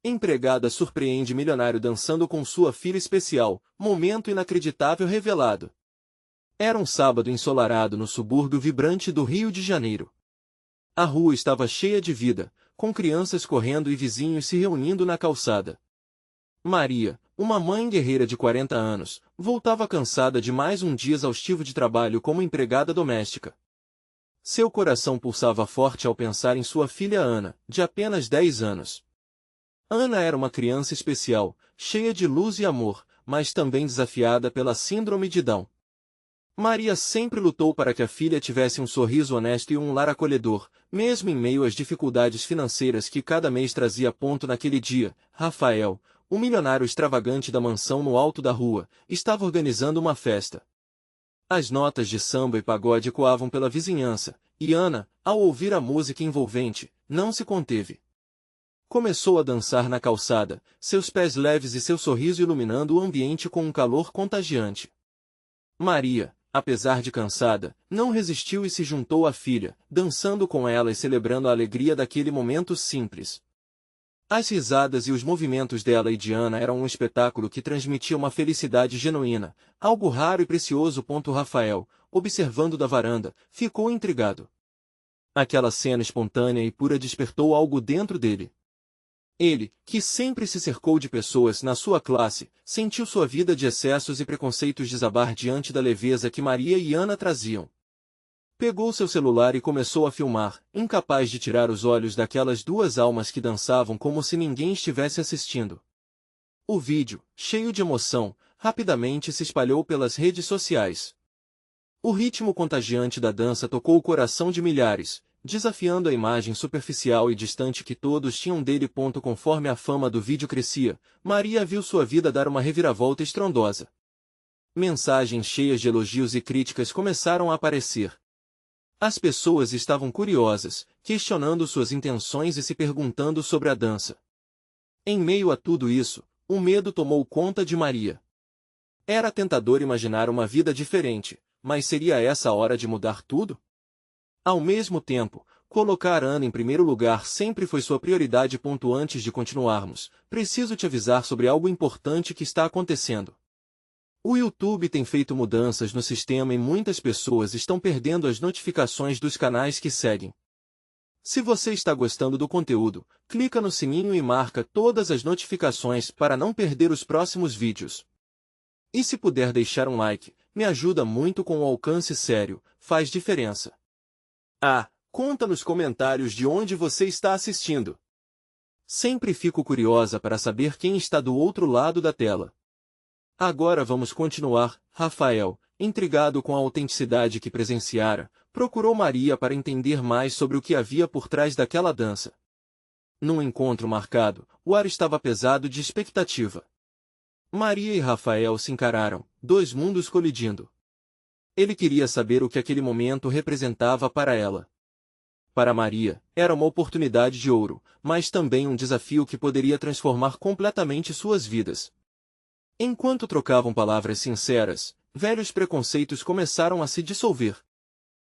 Empregada surpreende milionário dançando com sua filha especial, momento inacreditável revelado. Era um sábado ensolarado no subúrbio vibrante do Rio de Janeiro. A rua estava cheia de vida, com crianças correndo e vizinhos se reunindo na calçada. Maria, uma mãe guerreira de 40 anos, voltava cansada de mais um dia exaustivo de trabalho como empregada doméstica. Seu coração pulsava forte ao pensar em sua filha Ana, de apenas 10 anos. Ana era uma criança especial, cheia de luz e amor, mas também desafiada pela síndrome de Down. Maria sempre lutou para que a filha tivesse um sorriso honesto e um lar acolhedor, mesmo em meio às dificuldades financeiras que cada mês trazia. Naquele dia, Rafael, o milionário extravagante da mansão no alto da rua, estava organizando uma festa. As notas de samba e pagode ecoavam pela vizinhança, e Ana, ao ouvir a música envolvente, não se conteve. Começou a dançar na calçada, seus pés leves e seu sorriso iluminando o ambiente com um calor contagiante. Maria, apesar de cansada, não resistiu e se juntou à filha, dançando com ela e celebrando a alegria daquele momento simples. As risadas e os movimentos dela e de Ana eram um espetáculo que transmitia uma felicidade genuína, algo raro e precioso. Rafael, observando da varanda, ficou intrigado. Aquela cena espontânea e pura despertou algo dentro dele. Ele, que sempre se cercou de pessoas na sua classe, sentiu sua vida de excessos e preconceitos desabar diante da leveza que Maria e Ana traziam. Pegou seu celular e começou a filmar, incapaz de tirar os olhos daquelas duas almas que dançavam como se ninguém estivesse assistindo. O vídeo, cheio de emoção, rapidamente se espalhou pelas redes sociais. O ritmo contagiante da dança tocou o coração de milhares, desafiando a imagem superficial e distante que todos tinham dele. Conforme a fama do vídeo crescia, Maria viu sua vida dar uma reviravolta estrondosa. Mensagens cheias de elogios e críticas começaram a aparecer. As pessoas estavam curiosas, questionando suas intenções e se perguntando sobre a dança. Em meio a tudo isso, o medo tomou conta de Maria. Era tentador imaginar uma vida diferente, mas seria essa a hora de mudar tudo? Ao mesmo tempo, colocar Ana em primeiro lugar sempre foi sua prioridade. Antes de continuarmos, preciso te avisar sobre algo importante que está acontecendo. O YouTube tem feito mudanças no sistema e muitas pessoas estão perdendo as notificações dos canais que seguem. Se você está gostando do conteúdo, clica no sininho e marca todas as notificações para não perder os próximos vídeos. E se puder deixar um like, me ajuda muito com o alcance sério, faz diferença. Conta nos comentários de onde você está assistindo. Sempre fico curiosa para saber quem está do outro lado da tela. Agora vamos continuar. Rafael, intrigado com a autenticidade que presenciara, procurou Maria para entender mais sobre o que havia por trás daquela dança. Num encontro marcado, o ar estava pesado de expectativa. Maria e Rafael se encararam, dois mundos colidindo. Ele queria saber o que aquele momento representava para ela. Para Maria, era uma oportunidade de ouro, mas também um desafio que poderia transformar completamente suas vidas. Enquanto trocavam palavras sinceras, velhos preconceitos começaram a se dissolver.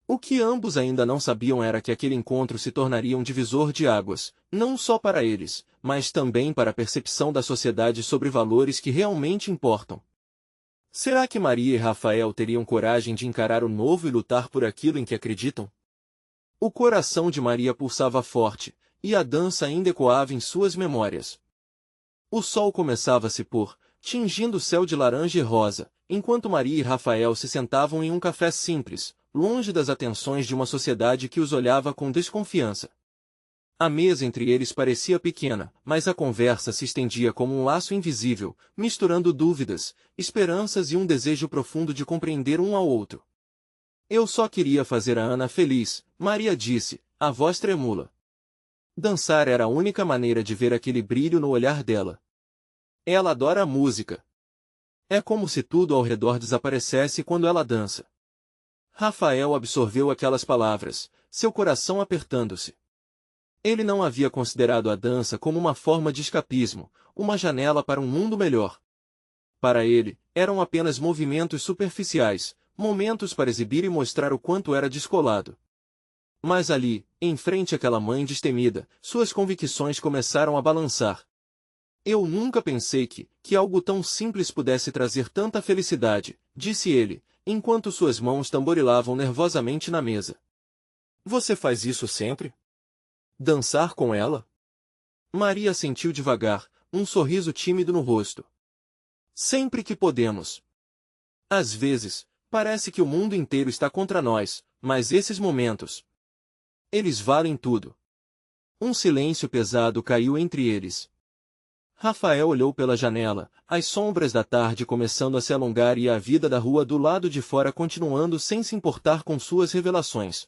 O que ambos ainda não sabiam era que aquele encontro se tornaria um divisor de águas, não só para eles, mas também para a percepção da sociedade sobre valores que realmente importam. Será que Maria e Rafael teriam coragem de encarar o novo e lutar por aquilo em que acreditam? O coração de Maria pulsava forte, e a dança ainda ecoava em suas memórias. O sol começava a se pôr, tingindo o céu de laranja e rosa, enquanto Maria e Rafael se sentavam em um café simples, longe das atenções de uma sociedade que os olhava com desconfiança. A mesa entre eles parecia pequena, mas a conversa se estendia como um laço invisível, misturando dúvidas, esperanças e um desejo profundo de compreender um ao outro. Eu só queria fazer a Ana feliz, Maria disse, a voz tremula. Dançar era a única maneira de ver aquele brilho no olhar dela. Ela adora a música. É como se tudo ao redor desaparecesse quando ela dança. Rafael absorveu aquelas palavras, seu coração apertando-se. Ele não havia considerado a dança como uma forma de escapismo, uma janela para um mundo melhor. Para ele, eram apenas movimentos superficiais, momentos para exibir e mostrar o quanto era descolado. Mas ali, em frente àquela mãe destemida, suas convicções começaram a balançar. Eu nunca pensei que algo tão simples pudesse trazer tanta felicidade, disse ele, enquanto suas mãos tamborilavam nervosamente na mesa. Você faz isso sempre? Dançar com ela? Maria sentiu devagar, um sorriso tímido no rosto. Sempre que podemos. Às vezes, parece que o mundo inteiro está contra nós, mas esses momentos, eles valem tudo. Um silêncio pesado caiu entre eles. Rafael olhou pela janela, as sombras da tarde começando a se alongar e a vida da rua do lado de fora continuando sem se importar com suas revelações.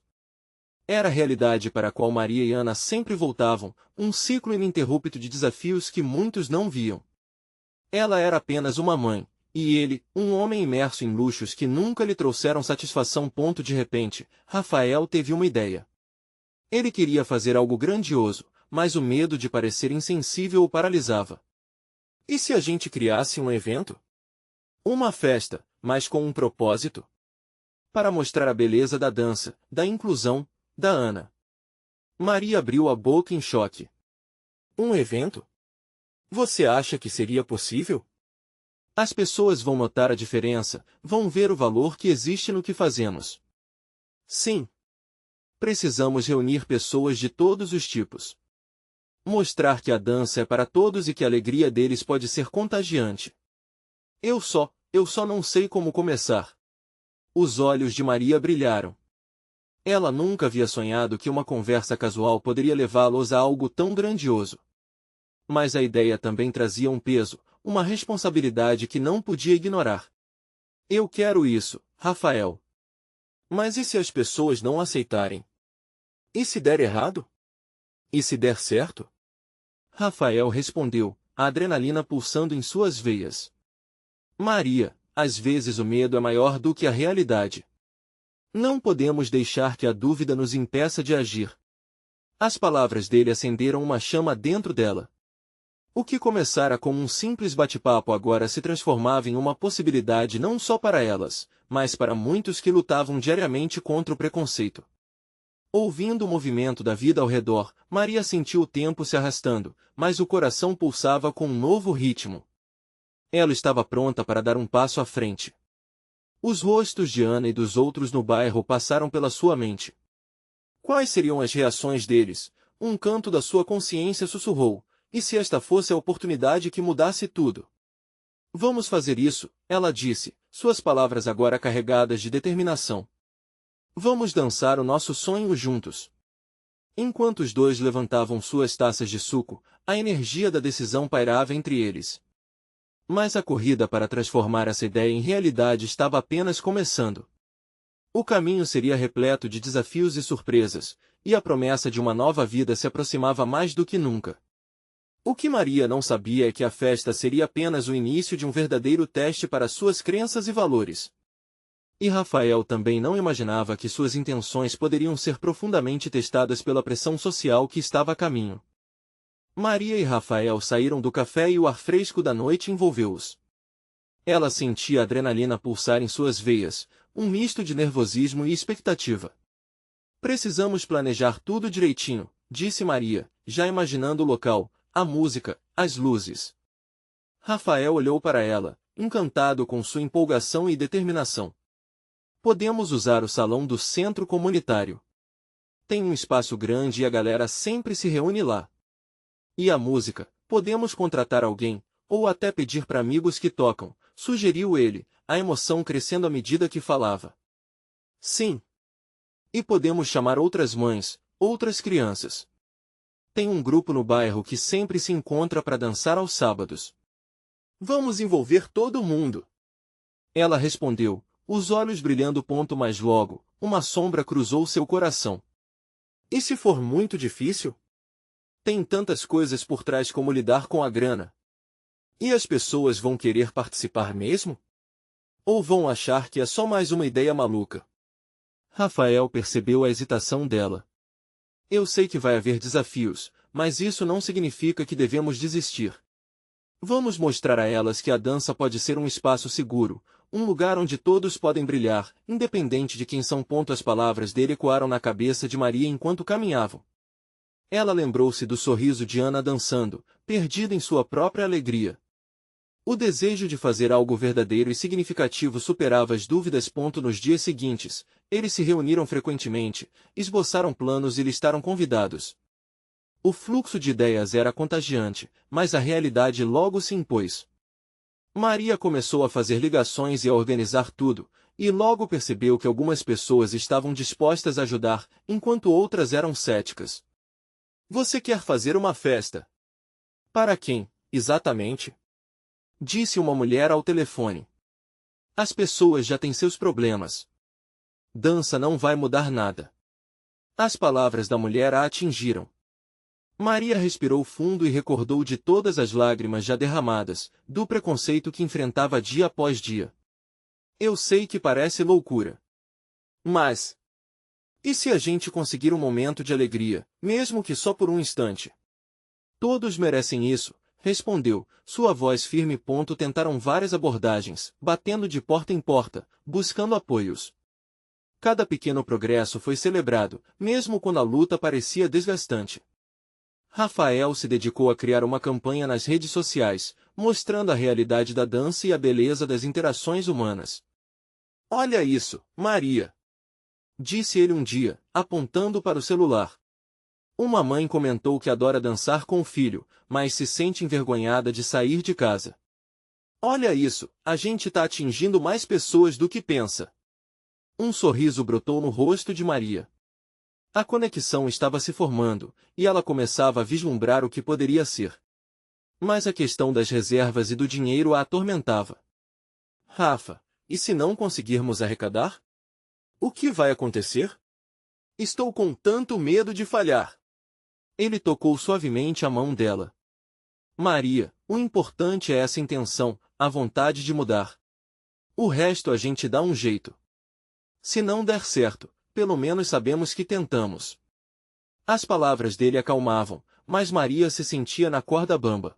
Era a realidade para a qual Maria e Ana sempre voltavam, um ciclo ininterrupto de desafios que muitos não viam. Ela era apenas uma mãe, e ele, um homem imerso em luxos que nunca lhe trouxeram satisfação. De repente, Rafael teve uma ideia. Ele queria fazer algo grandioso, mas o medo de parecer insensível o paralisava. E se a gente criasse um evento? Uma festa, mas com um propósito? Para mostrar a beleza da dança, da inclusão, da Ana. Maria abriu a boca em choque. Um evento? Você acha que seria possível? As pessoas vão notar a diferença, vão ver o valor que existe no que fazemos. Sim. Precisamos reunir pessoas de todos os tipos. Mostrar que a dança é para todos e que a alegria deles pode ser contagiante. Eu só não sei como começar. Os olhos de Maria brilharam. Ela nunca havia sonhado que uma conversa casual poderia levá-los a algo tão grandioso. Mas a ideia também trazia um peso, uma responsabilidade que não podia ignorar. Eu quero isso, Rafael. Mas e se as pessoas não aceitarem? E se der errado? E se der certo? Rafael respondeu, a adrenalina pulsando em suas veias. Maria, às vezes o medo é maior do que a realidade. Não podemos deixar que a dúvida nos impeça de agir. As palavras dele acenderam uma chama dentro dela. O que começara como um simples bate-papo agora se transformava em uma possibilidade não só para elas, mas para muitos que lutavam diariamente contra o preconceito. Ouvindo o movimento da vida ao redor, Maria sentiu o tempo se arrastando, mas o coração pulsava com um novo ritmo. Ela estava pronta para dar um passo à frente. Os rostos de Ana e dos outros no bairro passaram pela sua mente. Quais seriam as reações deles? Um canto da sua consciência sussurrou, e se esta fosse a oportunidade que mudasse tudo? Vamos fazer isso, ela disse, suas palavras agora carregadas de determinação. Vamos dançar o nosso sonho juntos. Enquanto os dois levantavam suas taças de suco, a energia da decisão pairava entre eles. Mas a corrida para transformar essa ideia em realidade estava apenas começando. O caminho seria repleto de desafios e surpresas, e a promessa de uma nova vida se aproximava mais do que nunca. O que Maria não sabia é que a festa seria apenas o início de um verdadeiro teste para suas crenças e valores. E Rafael também não imaginava que suas intenções poderiam ser profundamente testadas pela pressão social que estava a caminho. Maria e Rafael saíram do café e o ar fresco da noite envolveu-os. Ela sentia a adrenalina pulsar em suas veias, um misto de nervosismo e expectativa. Precisamos planejar tudo direitinho, disse Maria, já imaginando o local, a música, as luzes. Rafael olhou para ela, encantado com sua empolgação e determinação. Podemos usar o salão do centro comunitário. Tem um espaço grande e a galera sempre se reúne lá. E a música, podemos contratar alguém, ou até pedir para amigos que tocam, sugeriu ele, a emoção crescendo à medida que falava. Sim. E podemos chamar outras mães, outras crianças. Tem um grupo no bairro que sempre se encontra para dançar aos sábados. Vamos envolver todo mundo. Ela respondeu, os olhos brilhando. Mas logo, uma sombra cruzou seu coração. E se for muito difícil? Tem tantas coisas por trás como lidar com a grana. E as pessoas vão querer participar mesmo? Ou vão achar que é só mais uma ideia maluca? Rafael percebeu a hesitação dela. Eu sei que vai haver desafios, mas isso não significa que devemos desistir. Vamos mostrar a elas que a dança pode ser um espaço seguro, um lugar onde todos podem brilhar, independente de quem são. As palavras dele ecoaram na cabeça de Maria enquanto caminhavam. Ela lembrou-se do sorriso de Ana dançando, perdida em sua própria alegria. O desejo de fazer algo verdadeiro e significativo superava as dúvidas. Nos dias seguintes, eles se reuniram frequentemente, esboçaram planos e listaram convidados. O fluxo de ideias era contagiante, mas a realidade logo se impôs. Maria começou a fazer ligações e a organizar tudo, e logo percebeu que algumas pessoas estavam dispostas a ajudar, enquanto outras eram céticas. Você quer fazer uma festa? Para quem, exatamente? Disse uma mulher ao telefone. As pessoas já têm seus problemas. Dança não vai mudar nada. As palavras da mulher a atingiram. Maria respirou fundo e recordou de todas as lágrimas já derramadas, do preconceito que enfrentava dia após dia. Eu sei que parece loucura. Mas... e se a gente conseguir um momento de alegria, mesmo que só por um instante? Todos merecem isso, respondeu, sua voz firme. Tentaram várias abordagens, batendo de porta em porta, buscando apoios. Cada pequeno progresso foi celebrado, mesmo quando a luta parecia desgastante. Rafael se dedicou a criar uma campanha nas redes sociais, mostrando a realidade da dança e a beleza das interações humanas. Olha isso, Maria! Disse ele um dia, apontando para o celular. Uma mãe comentou que adora dançar com o filho, mas se sente envergonhada de sair de casa. Olha isso, a gente está atingindo mais pessoas do que pensa. Um sorriso brotou no rosto de Maria. A conexão estava se formando, e ela começava a vislumbrar o que poderia ser. Mas a questão das reservas e do dinheiro a atormentava. Rafa, e se não conseguirmos arrecadar? O que vai acontecer? Estou com tanto medo de falhar. Ele tocou suavemente a mão dela. Maria, o importante é essa intenção, a vontade de mudar. O resto a gente dá um jeito. Se não der certo, pelo menos sabemos que tentamos. As palavras dele acalmavam, mas Maria se sentia na corda bamba.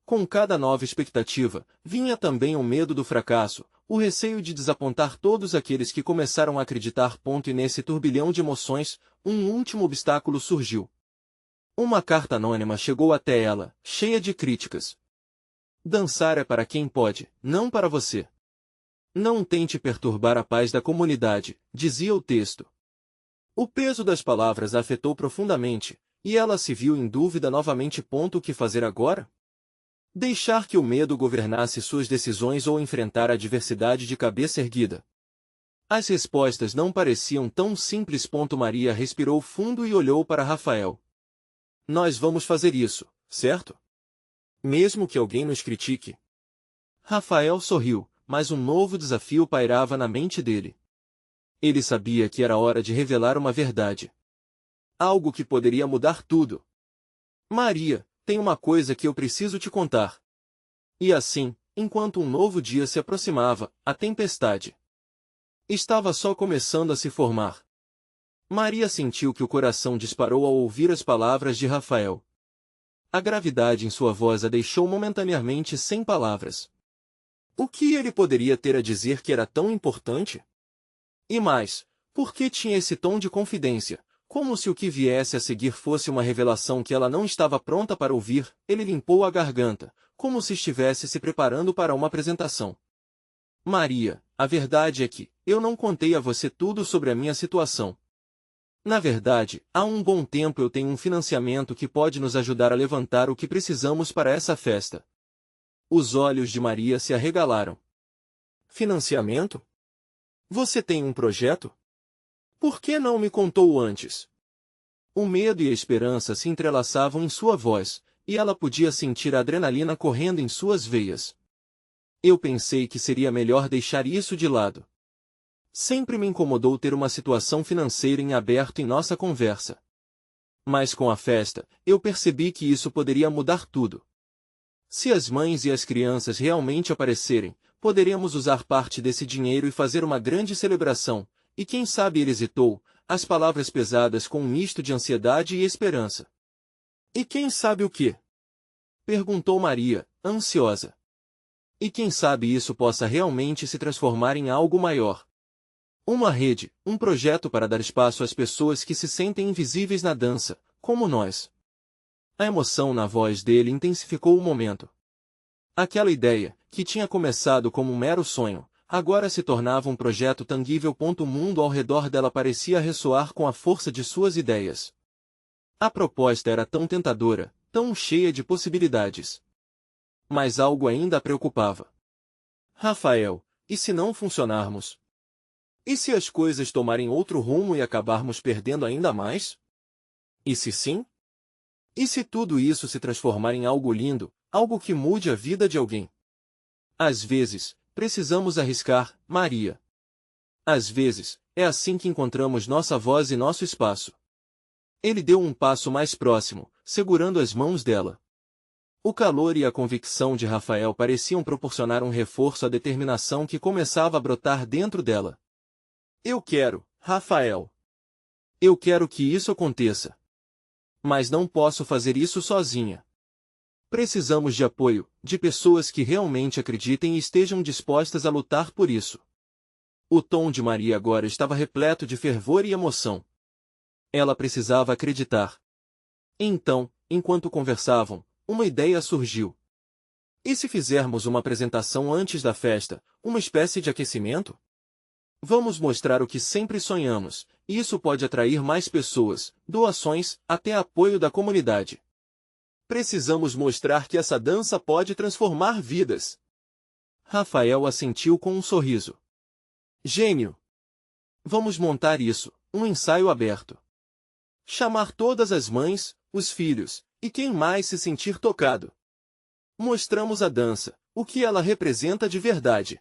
Com cada nova expectativa, vinha também o medo do fracasso, o receio de desapontar todos aqueles que começaram a acreditar. E nesse turbilhão de emoções, um último obstáculo surgiu. Uma carta anônima chegou até ela, cheia de críticas. Dançar é para quem pode, não para você. Não tente perturbar a paz da comunidade, dizia o texto. O peso das palavras a afetou profundamente, e ela se viu em dúvida novamente. O que fazer agora? Deixar que o medo governasse suas decisões ou enfrentar a adversidade de cabeça erguida? As respostas não pareciam tão simples. Maria respirou fundo e olhou para Rafael. Nós vamos fazer isso, certo? Mesmo que alguém nos critique. Rafael sorriu, mas um novo desafio pairava na mente dele. Ele sabia que era hora de revelar uma verdade. Algo que poderia mudar tudo. Maria, tem uma coisa que eu preciso te contar. E assim, enquanto um novo dia se aproximava, a tempestade estava só começando a se formar. Maria sentiu que o coração disparou ao ouvir as palavras de Rafael. A gravidade em sua voz a deixou momentaneamente sem palavras. O que ele poderia ter a dizer que era tão importante? E mais, por que tinha esse tom de confidência, como se o que viesse a seguir fosse uma revelação que ela não estava pronta para ouvir? Ele limpou a garganta, como se estivesse se preparando para uma apresentação. Maria, a verdade é que eu não contei a você tudo sobre a minha situação. Na verdade, há um bom tempo eu tenho um financiamento que pode nos ajudar a levantar o que precisamos para essa festa. Os olhos de Maria se arregalaram. Financiamento? Você tem um projeto? Por que não me contou antes? O medo e a esperança se entrelaçavam em sua voz, e ela podia sentir a adrenalina correndo em suas veias. Eu pensei que seria melhor deixar isso de lado. Sempre me incomodou ter uma situação financeira em aberto em nossa conversa. Mas com a festa, eu percebi que isso poderia mudar tudo. Se as mães e as crianças realmente aparecerem, poderemos usar parte desse dinheiro e fazer uma grande celebração, e quem sabe. Ele hesitou, as palavras pesadas com um misto de ansiedade e esperança. E quem sabe o quê? Perguntou Maria, ansiosa. E quem sabe isso possa realmente se transformar em algo maior. Uma rede, um projeto para dar espaço às pessoas que se sentem invisíveis na dança, como nós. A emoção na voz dele intensificou o momento. Aquela ideia, que tinha começado como um mero sonho, agora se tornava um projeto tangível. O mundo ao redor dela parecia ressoar com a força de suas ideias. A proposta era tão tentadora, tão cheia de possibilidades. Mas algo ainda a preocupava. Rafael, e se não funcionarmos? E se as coisas tomarem outro rumo e acabarmos perdendo ainda mais? E se sim? E se tudo isso se transformar em algo lindo, algo que mude a vida de alguém? Às vezes, precisamos arriscar, Maria. Às vezes, é assim que encontramos nossa voz e nosso espaço. Ele deu um passo mais próximo, segurando as mãos dela. O calor e a convicção de Rafael pareciam proporcionar um reforço à determinação que começava a brotar dentro dela. Eu quero, Rafael. Eu quero que isso aconteça. Mas não posso fazer isso sozinha. Precisamos de apoio, de pessoas que realmente acreditem e estejam dispostas a lutar por isso. O tom de Maria agora estava repleto de fervor e emoção. Ela precisava acreditar. Então, enquanto conversavam, uma ideia surgiu. E se fizermos uma apresentação antes da festa, uma espécie de aquecimento? Vamos mostrar o que sempre sonhamos, e isso pode atrair mais pessoas, doações, até apoio da comunidade. Precisamos mostrar que essa dança pode transformar vidas. Rafael assentiu com um sorriso. Gênio! Vamos montar isso, um ensaio aberto. Chamar todas as mães, os filhos, e quem mais se sentir tocado. Mostramos a dança, o que ela representa de verdade.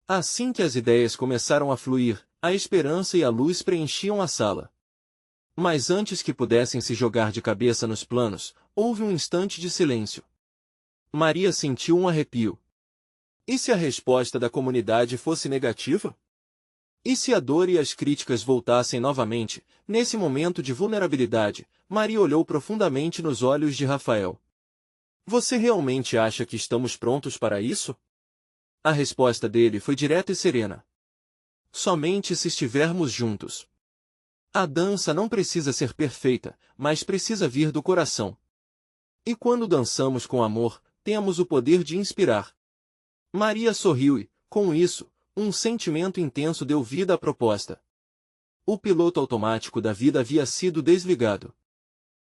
Assim que as ideias começaram a fluir, a esperança e a luz preenchiam a sala. Mas antes que pudessem se jogar de cabeça nos planos, houve um instante de silêncio. Maria sentiu um arrepio. E se a resposta da comunidade fosse negativa? E se a dor e as críticas voltassem novamente, nesse momento de vulnerabilidade, Maria olhou profundamente nos olhos de Rafael. Você realmente acha que estamos prontos para isso? A resposta dele foi direta e serena. Somente se estivermos juntos. A dança não precisa ser perfeita, mas precisa vir do coração. E quando dançamos com amor, temos o poder de inspirar. Maria sorriu e, com isso, um sentimento intenso deu vida à proposta. O piloto automático da vida havia sido desligado.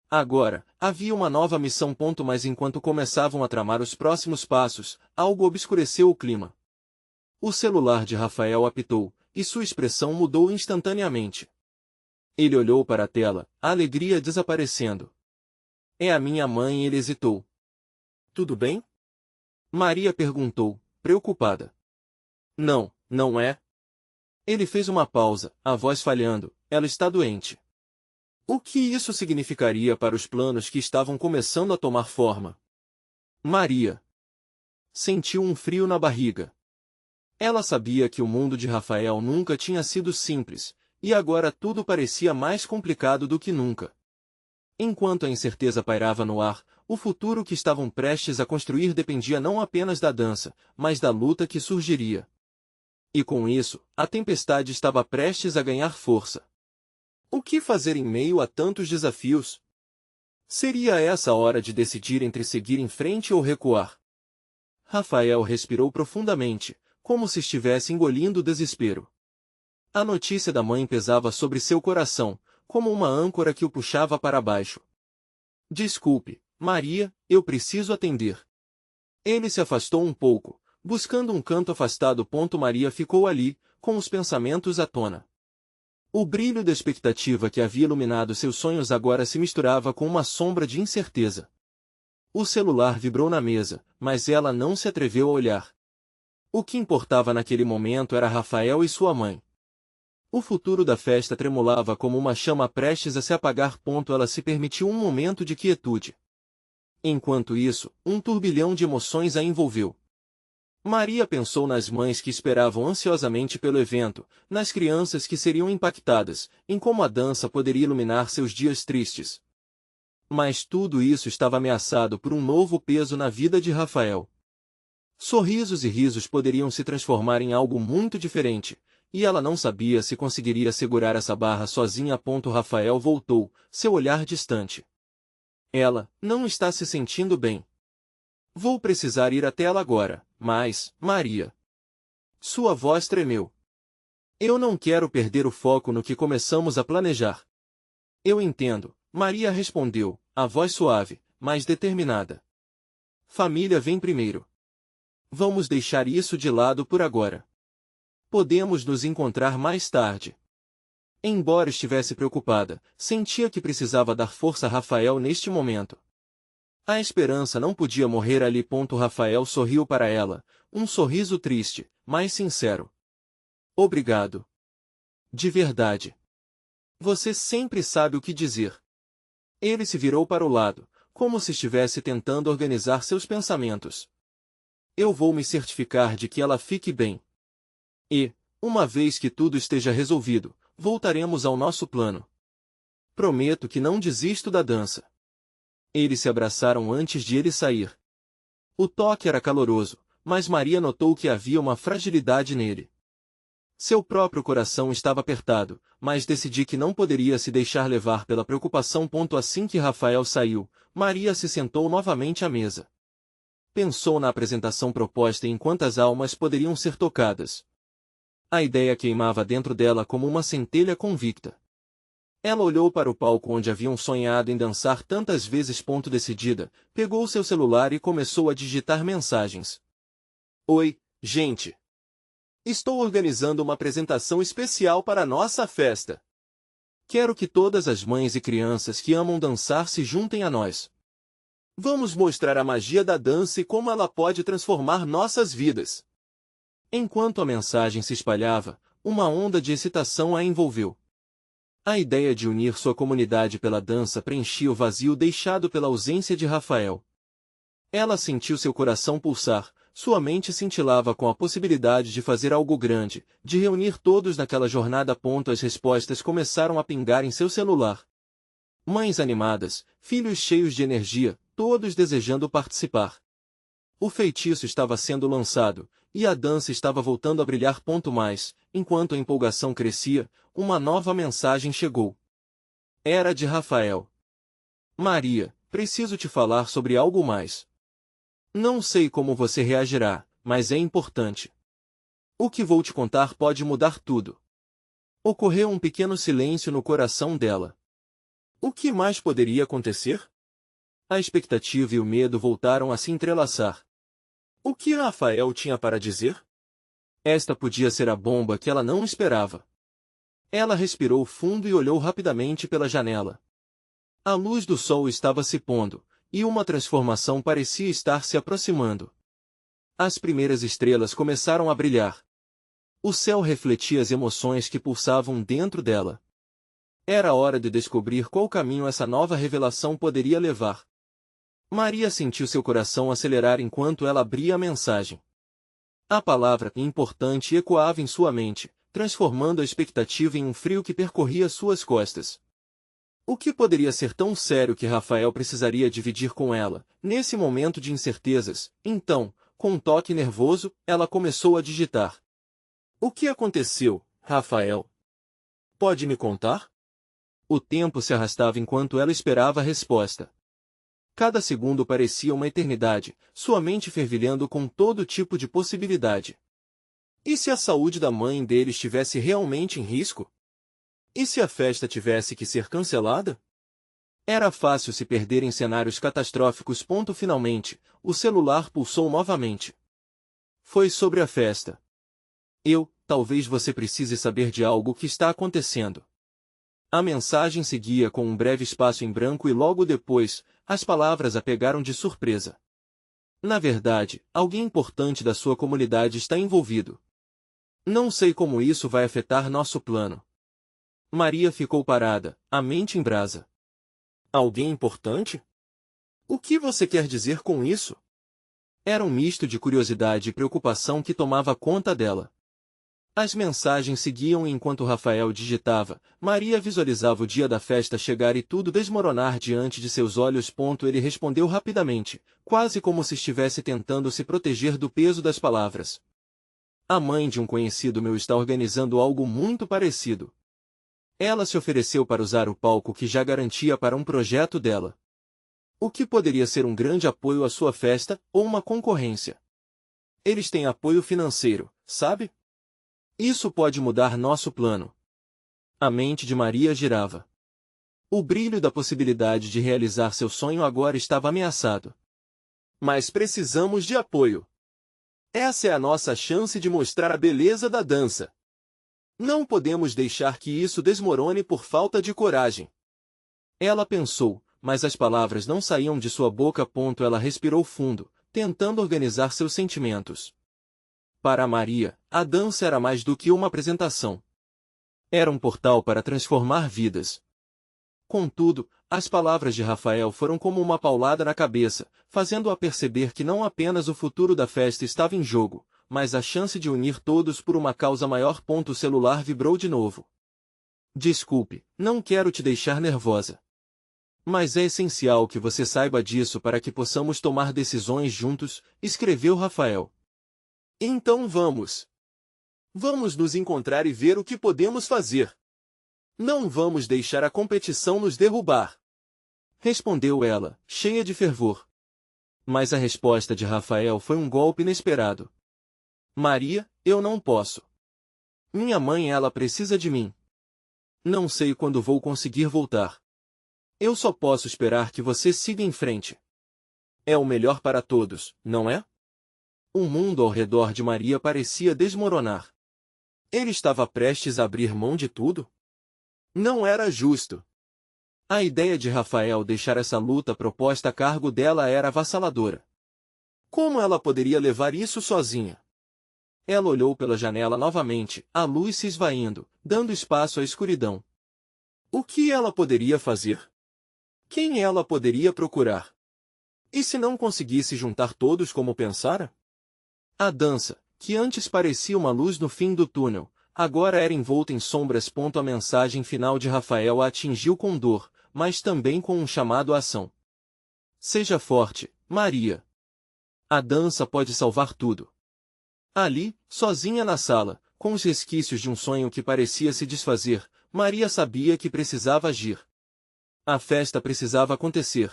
Agora, havia uma nova missão. Mas enquanto começavam a tramar os próximos passos, algo obscureceu o clima. O celular de Rafael apitou, e sua expressão mudou instantaneamente. Ele olhou para a tela, a alegria desaparecendo. É a minha mãe. Ele hesitou. Tudo bem? Maria perguntou, preocupada. Não, não é? Ele fez uma pausa, a voz falhando. Ela está doente. O que isso significaria para os planos que estavam começando a tomar forma? Maria sentiu um frio na barriga. Ela sabia que o mundo de Rafael nunca tinha sido simples, e agora tudo parecia mais complicado do que nunca. Enquanto a incerteza pairava no ar, o futuro que estavam prestes a construir dependia não apenas da dança, mas da luta que surgiria. E com isso, a tempestade estava prestes a ganhar força. O que fazer em meio a tantos desafios? Seria essa a hora de decidir entre seguir em frente ou recuar? Rafael respirou profundamente, como se estivesse engolindo o desespero. A notícia da mãe pesava sobre seu coração, como uma âncora que o puxava para baixo. Desculpe, Maria, eu preciso atender. Ele se afastou um pouco, buscando um canto afastado. Maria ficou ali, com os pensamentos à tona. O brilho da expectativa que havia iluminado seus sonhos agora se misturava com uma sombra de incerteza. O celular vibrou na mesa, mas ela não se atreveu a olhar. O que importava naquele momento era Rafael e sua mãe. O futuro da festa tremulava como uma chama prestes a se apagar. Ela se permitiu um momento de quietude. Enquanto isso, um turbilhão de emoções a envolveu. Maria pensou nas mães que esperavam ansiosamente pelo evento, nas crianças que seriam impactadas, em como a dança poderia iluminar seus dias tristes. Mas tudo isso estava ameaçado por um novo peso na vida de Rafael. Sorrisos e risos poderiam se transformar em algo muito diferente, e ela não sabia se conseguiria segurar essa barra sozinha. Rafael voltou, seu olhar distante. Ela não está se sentindo bem. Vou precisar ir até ela agora, mas, Maria. Sua voz tremeu. Eu não quero perder o foco no que começamos a planejar. Eu entendo, Maria respondeu, a voz suave, mas determinada. Família vem primeiro. Vamos deixar isso de lado por agora. Podemos nos encontrar mais tarde. Embora estivesse preocupada, sentia que precisava dar força a Rafael neste momento. A esperança não podia morrer ali. Rafael sorriu para ela, um sorriso triste, mas sincero. Obrigado. De verdade. Você sempre sabe o que dizer. Ele se virou para o lado, como se estivesse tentando organizar seus pensamentos. Eu vou me certificar de que ela fique bem. E, uma vez que tudo esteja resolvido, voltaremos ao nosso plano. Prometo que não desisto da dança. Eles se abraçaram antes de ele sair. O toque era caloroso, mas Maria notou que havia uma fragilidade nele. Seu próprio coração estava apertado, mas decidi que não poderia se deixar levar pela preocupação. Assim que Rafael saiu, Maria se sentou novamente à mesa. Pensou na apresentação proposta e em quantas almas poderiam ser tocadas. A ideia queimava dentro dela como uma centelha convicta. Ela olhou para o palco onde haviam sonhado em dançar tantas vezes. Decidida, pegou seu celular e começou a digitar mensagens. Oi, gente! Estou organizando uma apresentação especial para a nossa festa. Quero que todas as mães e crianças que amam dançar se juntem a nós. Vamos mostrar a magia da dança e como ela pode transformar nossas vidas. Enquanto a mensagem se espalhava, uma onda de excitação a envolveu. A ideia de unir sua comunidade pela dança preenchia o vazio deixado pela ausência de Rafael. Ela sentiu seu coração pulsar, sua mente cintilava com a possibilidade de fazer algo grande, de reunir todos naquela jornada. As respostas começaram a pingar em seu celular. Mães animadas, filhos cheios de energia, todos desejando participar. O feitiço estava sendo lançado, e a dança estava voltando a brilhar. Mas, enquanto a empolgação crescia, uma nova mensagem chegou. Era de Rafael. Maria, preciso te falar sobre algo mais. Não sei como você reagirá, mas é importante. O que vou te contar pode mudar tudo. Ocorreu um pequeno silêncio no coração dela. O que mais poderia acontecer? A expectativa e o medo voltaram a se entrelaçar. O que Rafael tinha para dizer? Esta podia ser a bomba que ela não esperava. Ela respirou fundo e olhou rapidamente pela janela. A luz do sol estava se pondo, e uma transformação parecia estar se aproximando. As primeiras estrelas começaram a brilhar. O céu refletia as emoções que pulsavam dentro dela. Era hora de descobrir qual caminho essa nova revelação poderia levar. Maria sentiu seu coração acelerar enquanto ela abria a mensagem. A palavra importante ecoava em sua mente, transformando a expectativa em um frio que percorria suas costas. O que poderia ser tão sério que Rafael precisaria dividir com ela, nesse momento de incertezas? Então, com um toque nervoso, ela começou a digitar. O que aconteceu, Rafael? Pode me contar? O tempo se arrastava enquanto ela esperava a resposta. Cada segundo parecia uma eternidade, sua mente fervilhando com todo tipo de possibilidade. E se a saúde da mãe dele estivesse realmente em risco? E se a festa tivesse que ser cancelada? Era fácil se perder em cenários catastróficos. Finalmente, o celular pulsou novamente. Foi sobre a festa. Talvez você precise saber de algo que está acontecendo. A mensagem seguia com um breve espaço em branco e logo depois, as palavras a pegaram de surpresa. Na verdade, alguém importante da sua comunidade está envolvido. Não sei como isso vai afetar nosso plano. Maria ficou parada, a mente em brasa. Alguém importante? O que você quer dizer com isso? Era um misto de curiosidade e preocupação que tomava conta dela. As mensagens seguiam e enquanto Rafael digitava, Maria visualizava o dia da festa chegar e tudo desmoronar diante de seus olhos. Ele respondeu rapidamente, quase como se estivesse tentando se proteger do peso das palavras. A mãe de um conhecido meu está organizando algo muito parecido. Ela se ofereceu para usar o palco que já garantia para um projeto dela. O que poderia ser um grande apoio à sua festa, ou uma concorrência. Eles têm apoio financeiro, sabe? Isso pode mudar nosso plano. A mente de Maria girava. O brilho da possibilidade de realizar seu sonho agora estava ameaçado. Mas precisamos de apoio. Essa é a nossa chance de mostrar a beleza da dança. Não podemos deixar que isso desmorone por falta de coragem. Ela pensou, mas as palavras não saíam de sua boca. Ela respirou fundo, tentando organizar seus sentimentos. Para Maria, a dança era mais do que uma apresentação. Era um portal para transformar vidas. Contudo, as palavras de Rafael foram como uma paulada na cabeça, fazendo-a perceber que não apenas o futuro da festa estava em jogo, mas a chance de unir todos por uma causa maior. O celular vibrou de novo. Desculpe, não quero te deixar nervosa. Mas é essencial que você saiba disso para que possamos tomar decisões juntos, escreveu Rafael. Então vamos. Vamos nos encontrar e ver o que podemos fazer. Não vamos deixar a competição nos derrubar. Respondeu ela, cheia de fervor. Mas a resposta de Rafael foi um golpe inesperado. Maria, eu não posso. Minha mãe, ela precisa de mim. Não sei quando vou conseguir voltar. Eu só posso esperar que você siga em frente. É o melhor para todos, não é? O mundo ao redor de Maria parecia desmoronar. Ele estava prestes a abrir mão de tudo? Não era justo. A ideia de Rafael deixar essa luta proposta a cargo dela era avassaladora. Como ela poderia levar isso sozinha? Ela olhou pela janela novamente, a luz se esvaindo, dando espaço à escuridão. O que ela poderia fazer? Quem ela poderia procurar? E se não conseguisse juntar todos como pensara? A dança, que antes parecia uma luz no fim do túnel, agora era envolta em sombras. A mensagem final de Rafael a atingiu com dor, mas também com um chamado à ação. Seja forte, Maria. A dança pode salvar tudo. Ali, sozinha na sala, com os resquícios de um sonho que parecia se desfazer, Maria sabia que precisava agir. A festa precisava acontecer.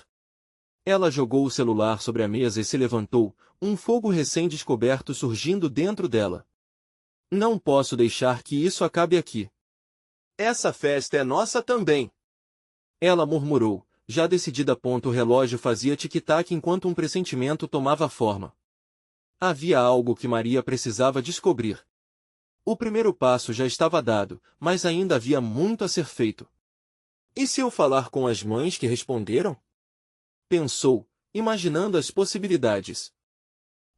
Ela jogou o celular sobre a mesa e se levantou, um fogo recém-descoberto surgindo dentro dela. Não posso deixar que isso acabe aqui. Essa festa é nossa também. Ela murmurou, já decidida. O relógio fazia tic-tac enquanto um pressentimento tomava forma. Havia algo que Maria precisava descobrir. O primeiro passo já estava dado, mas ainda havia muito a ser feito. E se eu falar com as mães que responderam? Pensou, imaginando as possibilidades.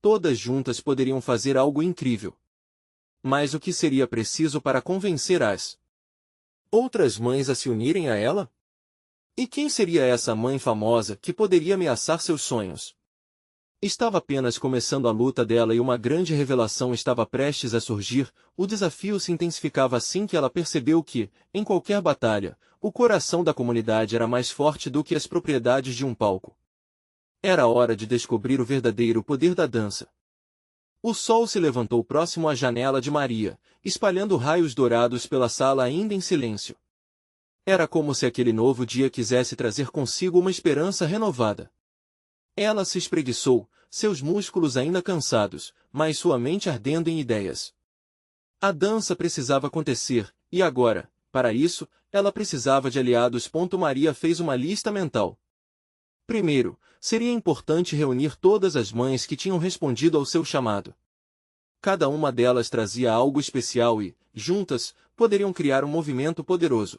Todas juntas poderiam fazer algo incrível. Mas o que seria preciso para convencer as outras mães a se unirem a ela? E quem seria essa mãe famosa que poderia ameaçar seus sonhos? Estava apenas começando a luta dela e uma grande revelação estava prestes a surgir. O desafio se intensificava assim que ela percebeu que, em qualquer batalha, o coração da comunidade era mais forte do que as propriedades de um palco. Era hora de descobrir o verdadeiro poder da dança. O sol se levantou próximo à janela de Maria, espalhando raios dourados pela sala ainda em silêncio. Era como se aquele novo dia quisesse trazer consigo uma esperança renovada. Ela se espreguiçou, seus músculos ainda cansados, mas sua mente ardendo em ideias. A dança precisava acontecer, e agora, para isso, ela precisava de aliados. Maria fez uma lista mental. Primeiro, seria importante reunir todas as mães que tinham respondido ao seu chamado. Cada uma delas trazia algo especial e, juntas, poderiam criar um movimento poderoso.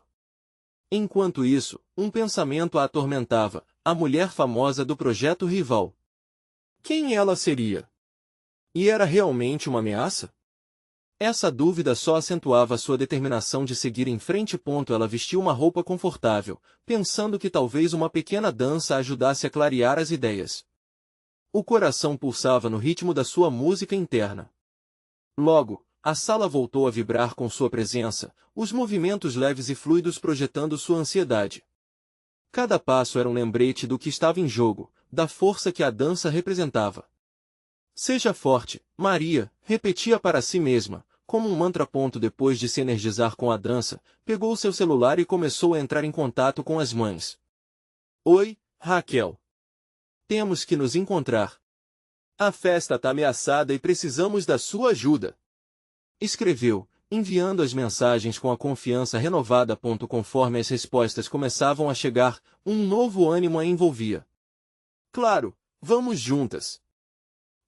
Enquanto isso, um pensamento a atormentava: a mulher famosa do projeto rival. Quem ela seria? E era realmente uma ameaça? Essa dúvida só acentuava sua determinação de seguir em frente. Ela vestiu uma roupa confortável, pensando que talvez uma pequena dança a ajudasse a clarear as ideias. O coração pulsava no ritmo da sua música interna. Logo, a sala voltou a vibrar com sua presença, os movimentos leves e fluidos projetando sua ansiedade. Cada passo era um lembrete do que estava em jogo, da força que a dança representava. Seja forte, Maria, repetia para si mesma, como um mantra. Depois de se energizar com a dança, pegou seu celular e começou a entrar em contato com as mães. Oi, Raquel. Temos que nos encontrar. A festa está ameaçada e precisamos da sua ajuda. Escreveu, enviando as mensagens com a confiança renovada. Conforme as respostas começavam a chegar, um novo ânimo a envolvia. Claro, vamos juntas.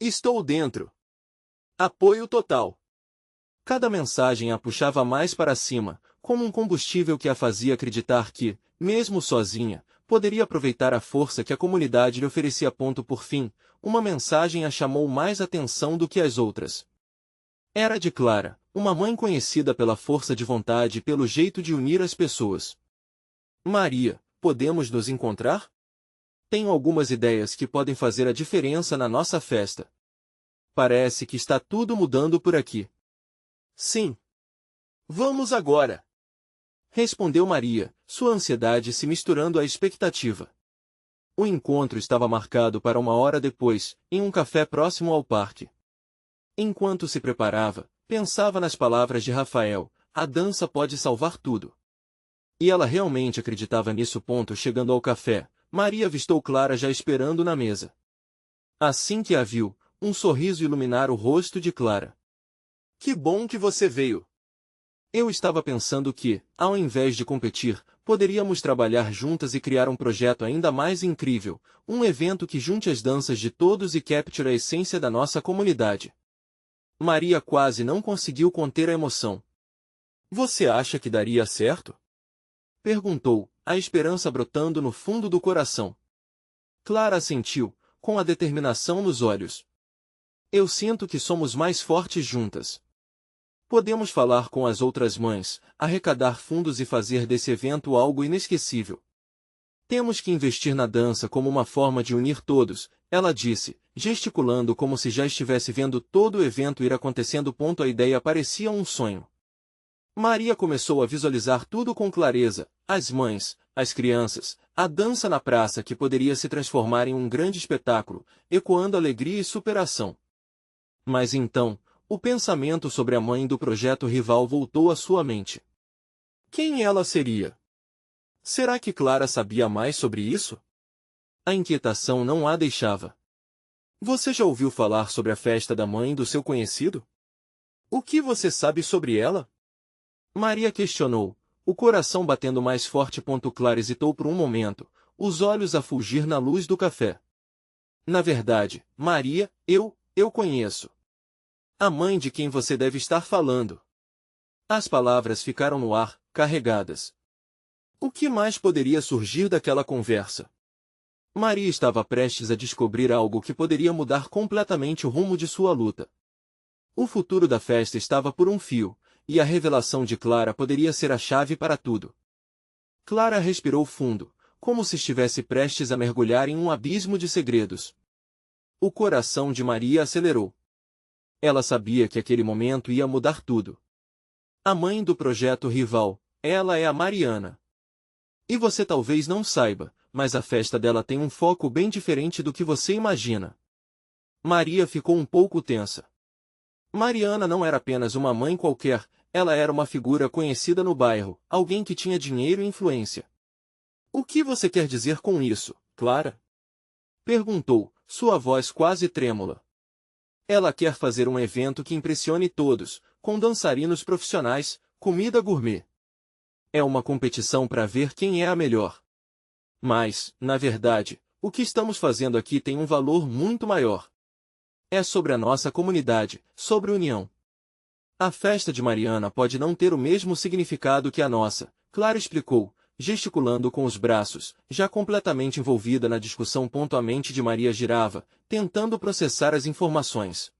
Estou dentro. Apoio total. Cada mensagem a puxava mais para cima, como um combustível que a fazia acreditar que, mesmo sozinha, poderia aproveitar a força que a comunidade lhe oferecia. Por fim, uma mensagem a chamou mais atenção do que as outras. Era de Clara, uma mãe conhecida pela força de vontade e pelo jeito de unir as pessoas. Maria, podemos nos encontrar? Tenho algumas ideias que podem fazer a diferença na nossa festa. Parece que está tudo mudando por aqui. Sim. Vamos agora! Respondeu Maria, sua ansiedade se misturando à expectativa. O encontro estava marcado para 1 hora depois, em um café próximo ao parque. Enquanto se preparava, pensava nas palavras de Rafael: a dança pode salvar tudo. E ela realmente acreditava nisso. Chegando ao café, Maria avistou Clara já esperando na mesa. Assim que a viu, um sorriso iluminara o rosto de Clara. Que bom que você veio! Eu estava pensando que, ao invés de competir, poderíamos trabalhar juntas e criar um projeto ainda mais incrível, um evento que junte as danças de todos e capture a essência da nossa comunidade. Maria quase não conseguiu conter a emoção. Você acha que daria certo? Perguntou, a esperança brotando no fundo do coração. Clara assentiu, com a determinação nos olhos. Eu sinto que somos mais fortes juntas. Podemos falar com as outras mães, arrecadar fundos e fazer desse evento algo inesquecível. Temos que investir na dança como uma forma de unir todos, ela disse, gesticulando como se já estivesse vendo todo o evento ir acontecendo. A ideia parecia um sonho. Maria começou a visualizar tudo com clareza, as mães, as crianças, a dança na praça que poderia se transformar em um grande espetáculo, ecoando alegria e superação. Mas então, o pensamento sobre a mãe do projeto rival voltou à sua mente. Quem ela seria? Será que Clara sabia mais sobre isso? A inquietação não a deixava. Você já ouviu falar sobre a festa da mãe do seu conhecido? O que você sabe sobre ela? Maria questionou, o coração batendo mais forte. Clara hesitou por um momento, os olhos a fulgir na luz do café. Na verdade, Maria, eu conheço. A mãe de quem você deve estar falando. As palavras ficaram no ar, carregadas. O que mais poderia surgir daquela conversa? Maria estava prestes a descobrir algo que poderia mudar completamente o rumo de sua luta. O futuro da festa estava por um fio, e a revelação de Clara poderia ser a chave para tudo. Clara respirou fundo, como se estivesse prestes a mergulhar em um abismo de segredos. O coração de Maria acelerou. Ela sabia que aquele momento ia mudar tudo. A mãe do projeto rival, ela é a Mariana. E você talvez não saiba, mas a festa dela tem um foco bem diferente do que você imagina. Maria ficou um pouco tensa. Mariana não era apenas uma mãe qualquer, ela era uma figura conhecida no bairro, alguém que tinha dinheiro e influência. O que você quer dizer com isso, Clara? Perguntou, sua voz quase trêmula. Ela quer fazer um evento que impressione todos, com dançarinos profissionais, comida gourmet. É uma competição para ver quem é a melhor. Mas, na verdade, o que estamos fazendo aqui tem um valor muito maior. É sobre a nossa comunidade, sobre união. A festa de Mariana pode não ter o mesmo significado que a nossa, Clara explicou, gesticulando com os braços, já completamente envolvida na discussão. A mente de Maria girava, tentando processar as informações.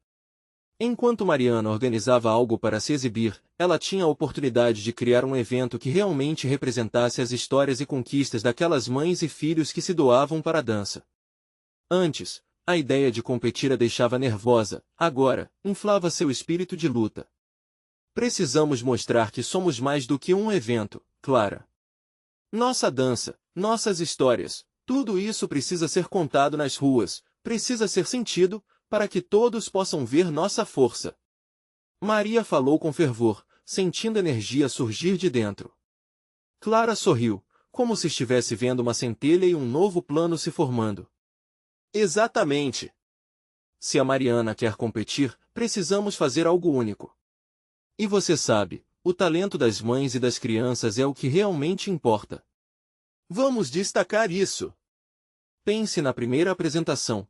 Enquanto Mariana organizava algo para se exibir, ela tinha a oportunidade de criar um evento que realmente representasse as histórias e conquistas daquelas mães e filhos que se doavam para a dança. Antes, a ideia de competir a deixava nervosa, agora, inflava seu espírito de luta. Precisamos mostrar que somos mais do que um evento, Clara. Nossa dança, nossas histórias, tudo isso precisa ser contado nas ruas, precisa ser sentido, para que todos possam ver nossa força. Maria falou com fervor, sentindo energia surgir de dentro. Clara sorriu, como se estivesse vendo uma centelha e um novo plano se formando. Exatamente. Se a Mariana quer competir, precisamos fazer algo único. E você sabe, o talento das mães e das crianças é o que realmente importa. Vamos destacar isso. Pense na primeira apresentação.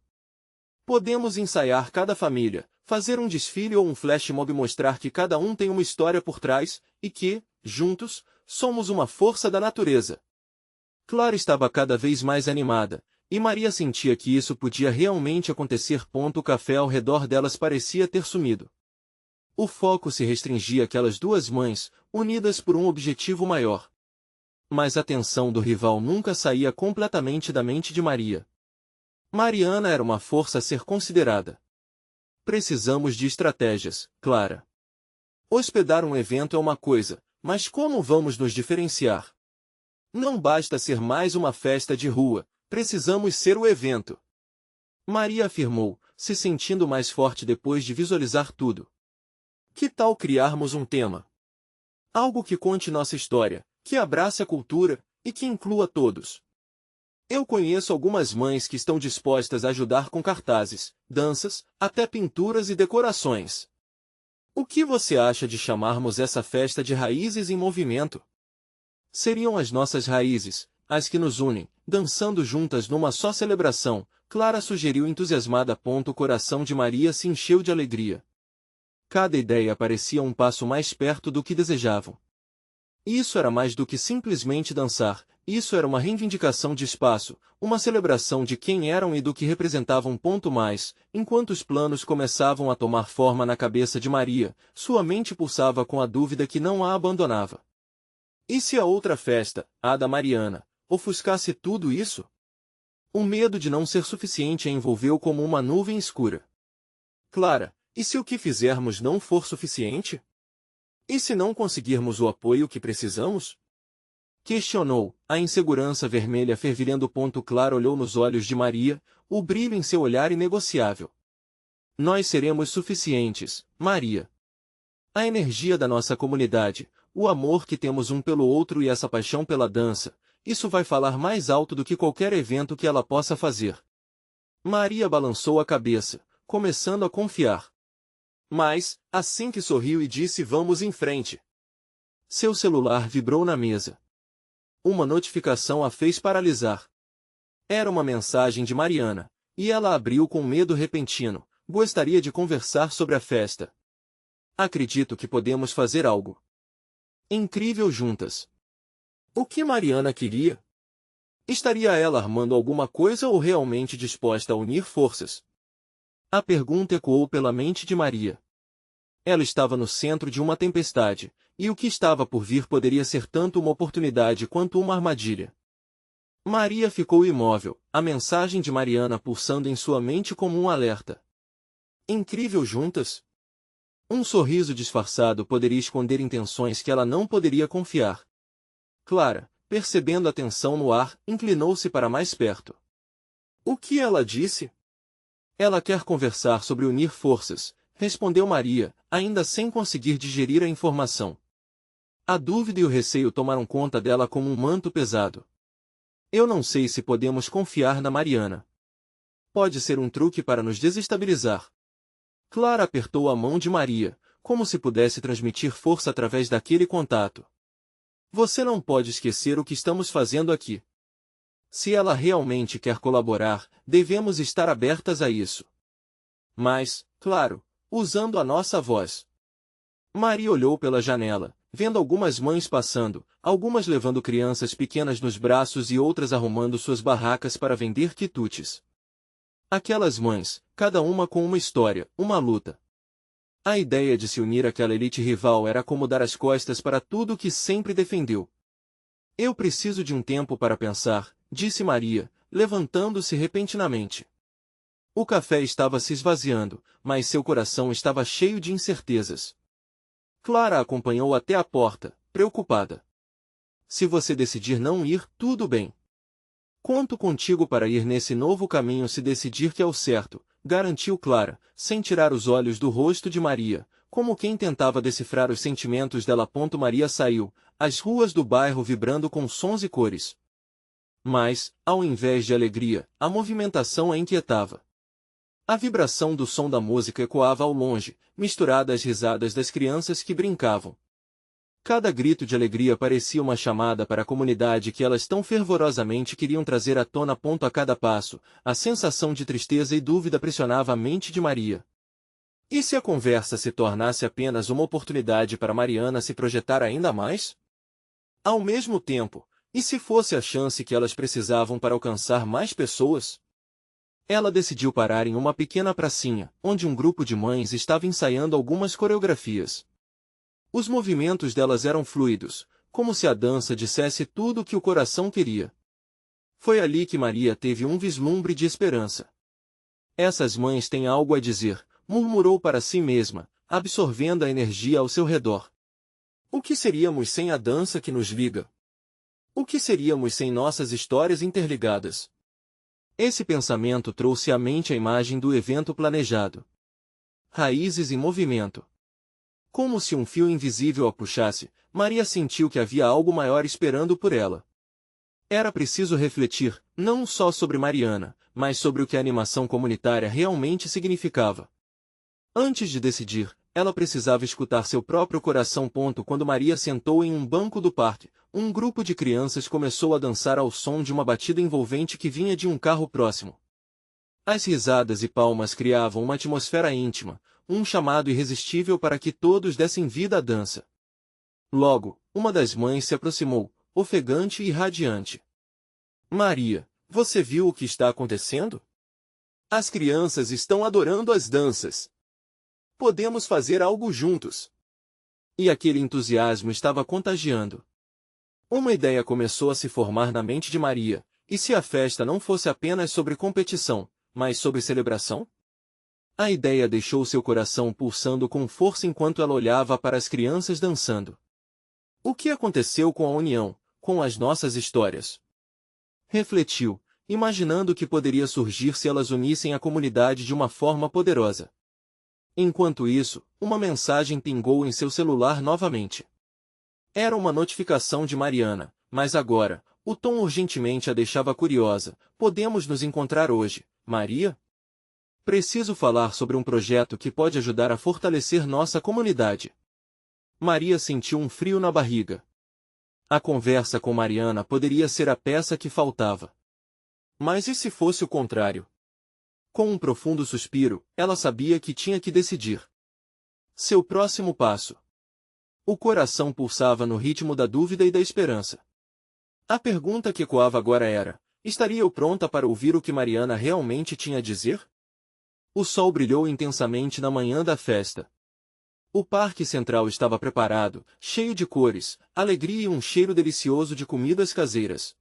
Podemos ensaiar cada família, fazer um desfile ou um flash mob, mostrar que cada um tem uma história por trás, e que, juntos, somos uma força da natureza. Clara estava cada vez mais animada, e Maria sentia que isso podia realmente acontecer. O café ao redor delas parecia ter sumido. O foco se restringia àquelas duas mães, unidas por um objetivo maior. Mas a tensão do rival nunca saía completamente da mente de Maria. Mariana era uma força a ser considerada. Precisamos de estratégias, Clara. Hospedar um evento é uma coisa, mas como vamos nos diferenciar? Não basta ser mais uma festa de rua, precisamos ser o evento. Maria afirmou, se sentindo mais forte depois de visualizar tudo. Que tal criarmos um tema? Algo que conte nossa história, que abrace a cultura, e que inclua todos. Eu conheço algumas mães que estão dispostas a ajudar com cartazes, danças, até pinturas e decorações. O que você acha de chamarmos essa festa de Raízes em Movimento? Seriam as nossas raízes, as que nos unem, dançando juntas numa só celebração, Clara sugeriu entusiasmada. O coração de Maria se encheu de alegria. Cada ideia parecia um passo mais perto do que desejavam. Isso era mais do que simplesmente dançar, isso era uma reivindicação de espaço, uma celebração de quem eram e do que representavam. Mais, enquanto os planos começavam a tomar forma na cabeça de Maria, sua mente pulsava com a dúvida que não a abandonava. E se a outra festa, a da Mariana, ofuscasse tudo isso? O medo de não ser suficiente a envolveu como uma nuvem escura. Clara, e se o que fizermos não for suficiente? E se não conseguirmos o apoio que precisamos? Questionou, a insegurança vermelha fervilhando. Clara olhou nos olhos de Maria, o brilho em seu olhar inegociável. Nós seremos suficientes, Maria. A energia da nossa comunidade, o amor que temos um pelo outro e essa paixão pela dança, isso vai falar mais alto do que qualquer evento que ela possa fazer. Maria balançou a cabeça, começando a confiar. Mas, assim que sorriu e disse vamos em frente. Seu celular vibrou na mesa. Uma notificação a fez paralisar. Era uma mensagem de Mariana, e ela abriu com medo repentino. Gostaria de conversar sobre a festa. Acredito que podemos fazer algo incrível juntas. O que Mariana queria? Estaria ela armando alguma coisa ou realmente disposta a unir forças? A pergunta ecoou pela mente de Maria. Ela estava no centro de uma tempestade, e o que estava por vir poderia ser tanto uma oportunidade quanto uma armadilha. Maria ficou imóvel, a mensagem de Mariana pulsando em sua mente como um alerta. Incrível juntas? Um sorriso disfarçado poderia esconder intenções que ela não poderia confiar. Clara, percebendo a tensão no ar, inclinou-se para mais perto. O que ela disse? Ela quer conversar sobre unir forças, respondeu Maria, ainda sem conseguir digerir a informação. A dúvida e o receio tomaram conta dela como um manto pesado. Eu não sei se podemos confiar na Mariana. Pode ser um truque para nos desestabilizar. Clara apertou a mão de Maria, como se pudesse transmitir força através daquele contato. Você não pode esquecer o que estamos fazendo aqui. Se ela realmente quer colaborar, devemos estar abertas a isso. Mas, claro, usando a nossa voz. Maria olhou pela janela, vendo algumas mães passando, algumas levando crianças pequenas nos braços e outras arrumando suas barracas para vender quitutes. Aquelas mães, cada uma com uma história, uma luta. A ideia de se unir àquela elite rival era como dar as costas para tudo o que sempre defendeu. Eu preciso de um tempo para pensar, disse Maria, levantando-se repentinamente. O café estava se esvaziando, mas seu coração estava cheio de incertezas. Clara a acompanhou até a porta, preocupada. Se você decidir não ir, tudo bem. Conto contigo para ir nesse novo caminho se decidir que é o certo, garantiu Clara, sem tirar os olhos do rosto de Maria, como quem tentava decifrar os sentimentos dela. Maria saiu, as ruas do bairro vibrando com sons e cores. Mas, ao invés de alegria, a movimentação a inquietava. A vibração do som da música ecoava ao longe, misturada às risadas das crianças que brincavam. Cada grito de alegria parecia uma chamada para a comunidade que elas tão fervorosamente queriam trazer à tona. A cada passo, a sensação de tristeza e dúvida pressionava a mente de Maria. E se a conversa se tornasse apenas uma oportunidade para Mariana se projetar ainda mais? Ao mesmo tempo, e se fosse a chance que elas precisavam para alcançar mais pessoas? Ela decidiu parar em uma pequena pracinha, onde um grupo de mães estava ensaiando algumas coreografias. Os movimentos delas eram fluidos, como se a dança dissesse tudo o que o coração queria. Foi ali que Maria teve um vislumbre de esperança. Essas mães têm algo a dizer, murmurou para si mesma, absorvendo a energia ao seu redor. O que seríamos sem a dança que nos liga? O que seríamos sem nossas histórias interligadas? Esse pensamento trouxe à mente a imagem do evento planejado. Raízes em movimento. Como se um fio invisível a puxasse, Maria sentiu que havia algo maior esperando por ela. Era preciso refletir, não só sobre Mariana, mas sobre o que a animação comunitária realmente significava. Antes de decidir, ela precisava escutar seu próprio coração. Quando Maria sentou em um banco do parque, um grupo de crianças começou a dançar ao som de uma batida envolvente que vinha de um carro próximo. As risadas e palmas criavam uma atmosfera íntima, um chamado irresistível para que todos dessem vida à dança. Logo, uma das mães se aproximou, ofegante e radiante. Maria, você viu o que está acontecendo? As crianças estão adorando as danças. Podemos fazer algo juntos. E aquele entusiasmo estava contagiando. Uma ideia começou a se formar na mente de Maria, e se a festa não fosse apenas sobre competição, mas sobre celebração? A ideia deixou seu coração pulsando com força enquanto ela olhava para as crianças dançando. O que aconteceu com a união, com as nossas histórias? Refletiu, imaginando o que poderia surgir se elas unissem a comunidade de uma forma poderosa. Enquanto isso, uma mensagem pingou em seu celular novamente. Era uma notificação de Mariana, mas agora, o tom urgentemente a deixava curiosa. Podemos nos encontrar hoje, Maria? Preciso falar sobre um projeto que pode ajudar a fortalecer nossa comunidade. Maria sentiu um frio na barriga. A conversa com Mariana poderia ser a peça que faltava. Mas e se fosse o contrário? Com um profundo suspiro, ela sabia que tinha que decidir. Seu próximo passo. O coração pulsava no ritmo da dúvida e da esperança. A pergunta que ecoava agora era: estaria eu pronta para ouvir o que Mariana realmente tinha a dizer? O sol brilhou intensamente na manhã da festa. O parque central estava preparado, cheio de cores, alegria e um cheiro delicioso de comidas caseiras.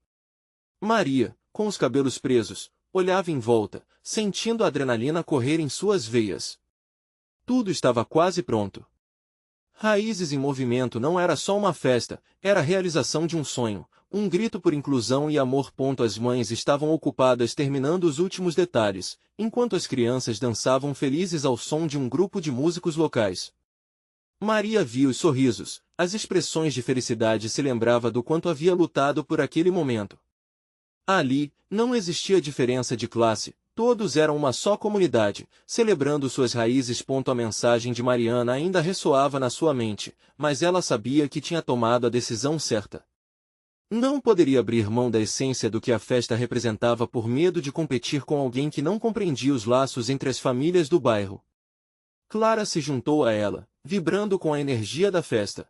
Maria, com os cabelos presos, olhava em volta, sentindo a adrenalina correr em suas veias. Tudo estava quase pronto. Raízes em Movimento não era só uma festa, era a realização de um sonho, um grito por inclusão e amor. As mães estavam ocupadas terminando os últimos detalhes, enquanto as crianças dançavam felizes ao som de um grupo de músicos locais. Maria via os sorrisos, as expressões de felicidade e se lembrava do quanto havia lutado por aquele momento. Ali, não existia diferença de classe, todos eram uma só comunidade, celebrando suas raízes. A mensagem de Mariana ainda ressoava na sua mente, mas ela sabia que tinha tomado a decisão certa. Não poderia abrir mão da essência do que a festa representava por medo de competir com alguém que não compreendia os laços entre as famílias do bairro. Clara se juntou a ela, vibrando com a energia da festa.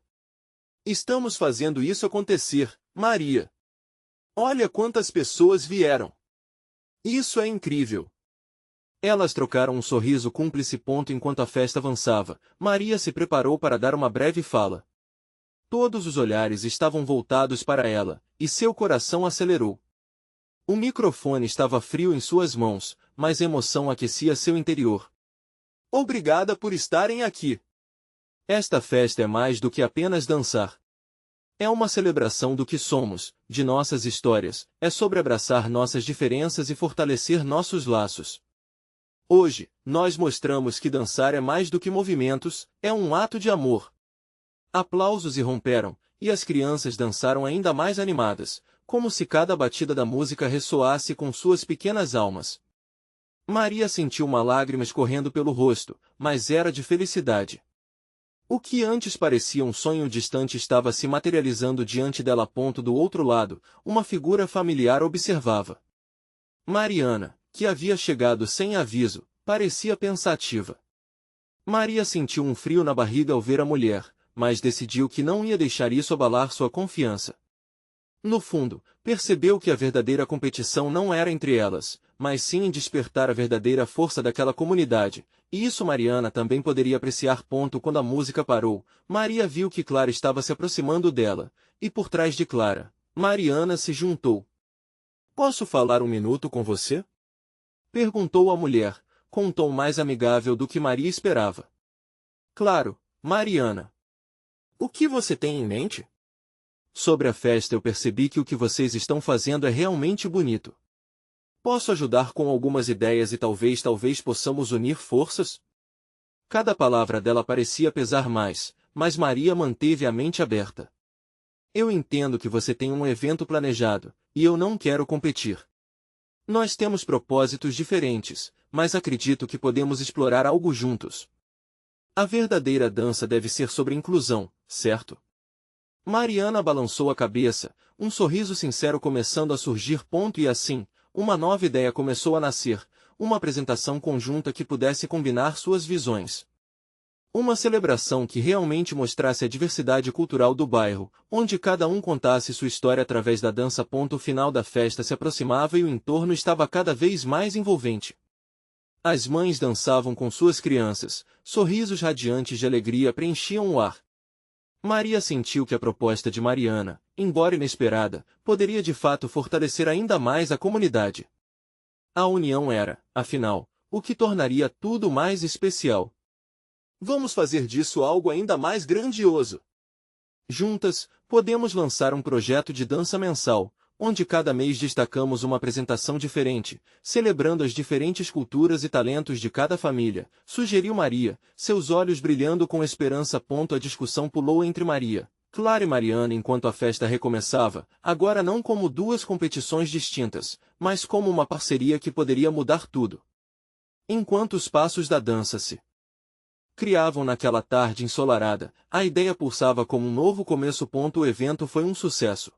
Estamos fazendo isso acontecer, Maria. Olha quantas pessoas vieram. Isso é incrível. Elas trocaram um sorriso cúmplice. Enquanto a festa avançava, Maria se preparou para dar uma breve fala. Todos os olhares estavam voltados para ela, e seu coração acelerou. O microfone estava frio em suas mãos, mas a emoção aquecia seu interior. Obrigada por estarem aqui. Esta festa é mais do que apenas dançar. É uma celebração do que somos, de nossas histórias, é sobre abraçar nossas diferenças e fortalecer nossos laços. Hoje, nós mostramos que dançar é mais do que movimentos, é um ato de amor. Aplausos irromperam, e as crianças dançaram ainda mais animadas, como se cada batida da música ressoasse com suas pequenas almas. Maria sentiu uma lágrima escorrendo pelo rosto, mas era de felicidade. O que antes parecia um sonho distante estava se materializando diante dela. Do outro lado, uma figura familiar observava. Mariana, que havia chegado sem aviso, parecia pensativa. Maria sentiu um frio na barriga ao ver a mulher, mas decidiu que não ia deixar isso abalar sua confiança. No fundo, percebeu que a verdadeira competição não era entre elas, mas sim em despertar a verdadeira força daquela comunidade, e isso Mariana também poderia apreciar. Quando a música parou, Maria viu que Clara estava se aproximando dela, e por trás de Clara, Mariana se juntou. "Posso falar um minuto com você?" perguntou a mulher, com um tom mais amigável do que Maria esperava. "Claro, Mariana. O que você tem em mente?" "Sobre a festa eu percebi que o que vocês estão fazendo é realmente bonito. Posso ajudar com algumas ideias e talvez possamos unir forças?" Cada palavra dela parecia pesar mais, mas Maria manteve a mente aberta. "Eu entendo que você tem um evento planejado, e eu não quero competir. Nós temos propósitos diferentes, mas acredito que podemos explorar algo juntos. A verdadeira dança deve ser sobre inclusão, certo?" Mariana balançou a cabeça, um sorriso sincero começando a surgir. E assim, uma nova ideia começou a nascer, uma apresentação conjunta que pudesse combinar suas visões. Uma celebração que realmente mostrasse a diversidade cultural do bairro, onde cada um contasse sua história através da dança. O final da festa se aproximava e o entorno estava cada vez mais envolvente. As mães dançavam com suas crianças, sorrisos radiantes de alegria preenchiam o ar. Maria sentiu que a proposta de Mariana, embora inesperada, poderia de fato fortalecer ainda mais a comunidade. A união era, afinal, o que tornaria tudo mais especial. "Vamos fazer disso algo ainda mais grandioso. Juntas, podemos lançar um projeto de dança mensal, onde cada mês destacamos uma apresentação diferente, celebrando as diferentes culturas e talentos de cada família", sugeriu Maria, seus olhos brilhando com esperança. A discussão pulou entre Maria, Clara e Mariana enquanto a festa recomeçava, agora não como duas competições distintas, mas como uma parceria que poderia mudar tudo. Enquanto os passos da dança se criavam naquela tarde ensolarada, a ideia pulsava como um novo começo. O evento foi um sucesso.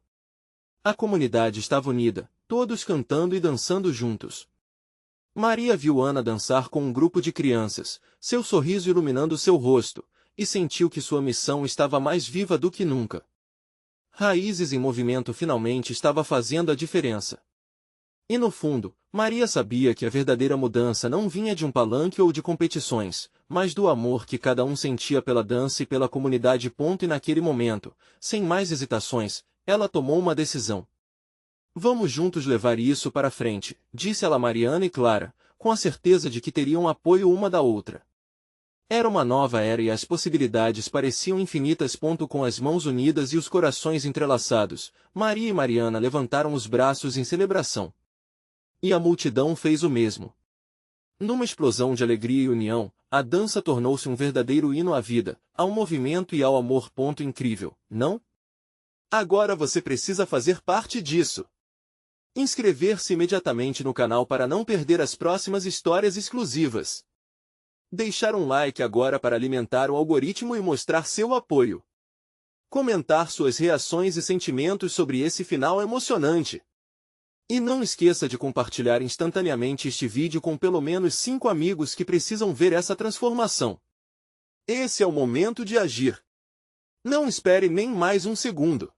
A comunidade estava unida, todos cantando e dançando juntos. Maria viu Ana dançar com um grupo de crianças, seu sorriso iluminando seu rosto, e sentiu que sua missão estava mais viva do que nunca. Raízes em movimento finalmente estava fazendo a diferença. E no fundo, Maria sabia que a verdadeira mudança não vinha de um palanque ou de competições, mas do amor que cada um sentia pela dança e pela comunidade. E naquele momento, sem mais hesitações, ela tomou uma decisão. "Vamos juntos levar isso para frente", disse ela a Mariana e Clara, com a certeza de que teriam apoio uma da outra. Era uma nova era e as possibilidades pareciam infinitas. Com as mãos unidas e os corações entrelaçados, Maria e Mariana levantaram os braços em celebração. E a multidão fez o mesmo. Numa explosão de alegria e união, a dança tornou-se um verdadeiro hino à vida, ao movimento e ao amor. Incrível, não? Agora você precisa fazer parte disso. Inscrever-se imediatamente no canal para não perder as próximas histórias exclusivas. Deixar um like agora para alimentar o algoritmo e mostrar seu apoio. Comentar suas reações e sentimentos sobre esse final emocionante. E não esqueça de compartilhar instantaneamente este vídeo com pelo menos 5 amigos que precisam ver essa transformação. Esse é o momento de agir. Não espere nem mais um segundo.